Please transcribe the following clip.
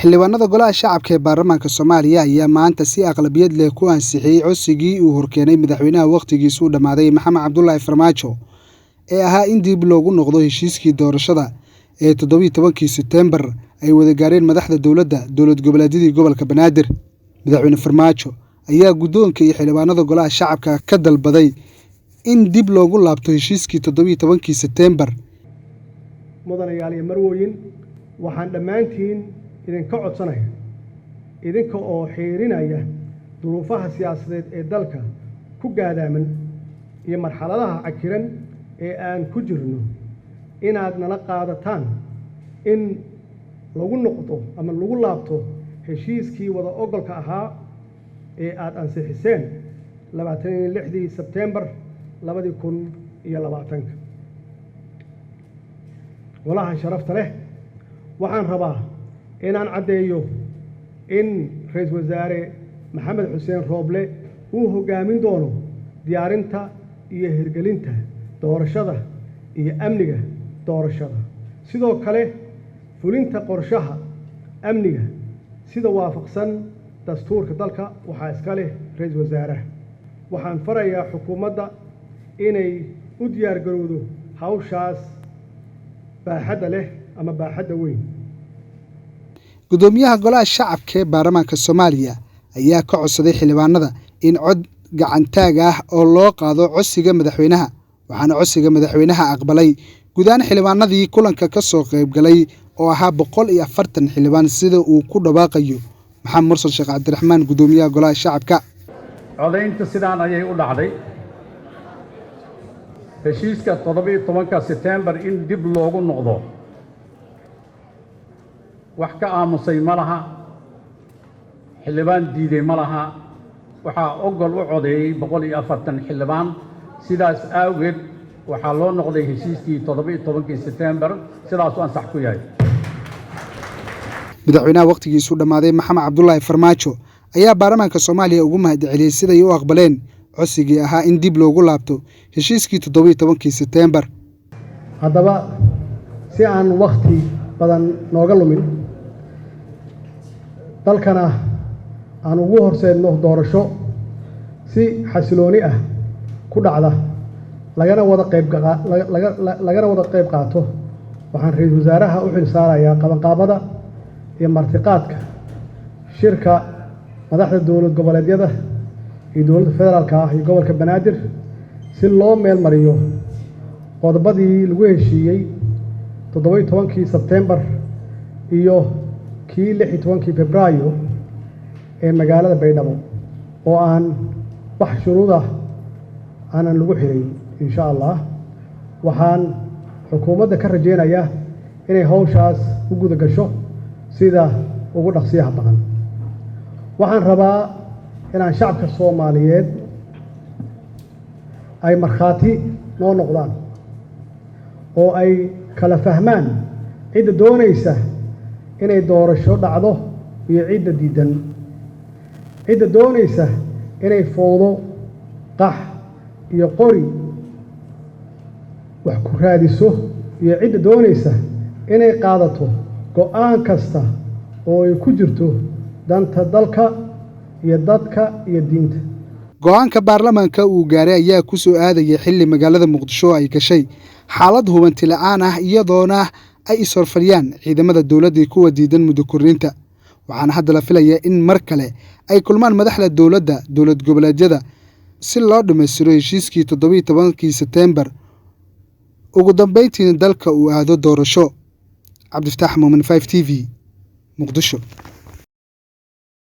xildhibaanada golaha shacabka ee baarlamaanka Soomaaliya ayaa maanta si aqlabiyad leh ku ansixiyay codsigii uu horkeenay madaxweynaha waqtigiisu u dhamaaday Maxamed Cabdullaahi Farmaajo ee ahaa in dib loogu noqdo heshiiskii doorashada ee 17 Sebtembar ay wada gaareen madaxda dowlad goboleedyadii gobolka Banaadir. Madaxweyne Farmaajo ayaa guddoonka iyo xildhibaanada golaha shacabka ka dalbaday in dib loogu laabto heshiiskii 17 Sebtembar. mudanayaal iyo marwooyin waxaan dhammaantiin idinka codsanaya idinka oo xiirinaya duruufaha siyaasadeed ee dalka ku gaadaaman iyo marxaladaha cakiran ee aan ku jirno inaad nala qaadataan in lagu noqdo ama lagu laabto heshiiskii wada ogolka ahaa ee aad ansixiseen 26 Sebtembar 2020. golaha sharafta leh waxaan rabaa inaan caddeeyo in ra'iisul wasaare Maxamed Xuseen Rooble uu hogaamin doono diyaarinta iyo hirgelinta doorashada iyo amniga doorashada, sidoo kale fulinta qorshaha amniga sida waafaqsan dastuurka dalka waxaa iska leh ra'iisul wasaaraha. waxaan farayaa xukuumadda inay u diyaar garowdo hawshaas baaxadda leh ama baaxadda weyn. Gudoomiyaha golaha shacabka ee baarlamaanka Soomaaliya ayaa ka codsaday xildhibaanada in cod gacantaag ah oo loo qaado codsiga madaxweynaha, waxaana codsiga madaxweynaha aqbalay gudahaan xildhibaanadii kulanka ka soo qayb galay oo ahaa 140 xildhibaan sida uu ku dhawaaqayo Maxamed Mursal Sheekh Cabdiraxmaan, gudoomiyaha golaha shacabka. codaynta sidaan ayay u dhacday. heshiiska 17 Sebtembar in dib loogu noqdo wax ka aamusay ma laha, xildhibaan diiday ma laha, waxaa ogol u codeeyay 140 xildhibaan. sidaas awgeed waxaa loo noqday heshiiskii 17 Sebtembar sidaas uu ansax ku yahay. madaxweynaha waqtigiisu dhamaaday Maxamed Cabdullaahi Farmaajo ayaa baarlamaanka Soomaaliya ugu mahadceliyay siday u aqbaleen codsigii ahaa in dib loogu laabto heshiiskii 17 Sebtembar. haddaba si aan waqti badan nooga lumin dalkana aan ugu horseedno doorasho si xasilooni ah ku dhacda lagana wada qayb qaato, waxaan ra'iisul wasaaraha u xil saarayaa qabanqaabada iyo martiqaadka shirka madaxda dowlad goboleedyada iyo dowladda federaalka ah iyo gobolka Banaadir si loo meel mariyo qodobadii lagu heshiiyey 17 Sebtembar iyo kii 16 Febraayo ee magaalada Baydhabo oo aan wax shuruud ah aanan lagu xiray. insha Allah waxaan xukuumadda ka rajeynayaa inay hawshaas u guda gasho sida ugu dhaqsiyaha badan. waxaan rabaa inaan shacabka Soomaaliyeed ay markhaati noo noqdaan oo ay kala fahmaan cidda doonaysa inay doorasho dhacdo iyo cidda diidan, cidda doonaysa inay fowdo qax iyo qori wax ku raadiso iyo cidda doonaysa inay qaadato go'aan kasta oo ay ku jirto danta dalka iyo dadka iyo diinta. go'aanka baarlamaanka uu gaaray ayaa ku soo aadayay xilli magaalada Muqdisho ay gashay xaalad hubanti la'aan ah iyadoona ay isorfaliyaan ciidamada dowladda kuwa diidan muddo kordhinta. waxaana hadda la filayaa in mar kale ay kulmaan madaxda dowlad goboleedyada si loo dhameystiro heshiiskii 17 Sebtembar ugu dambeyntiina dalka uu aado doorasho. Cabdifataax Muumin, 5 TV, Muqdisho.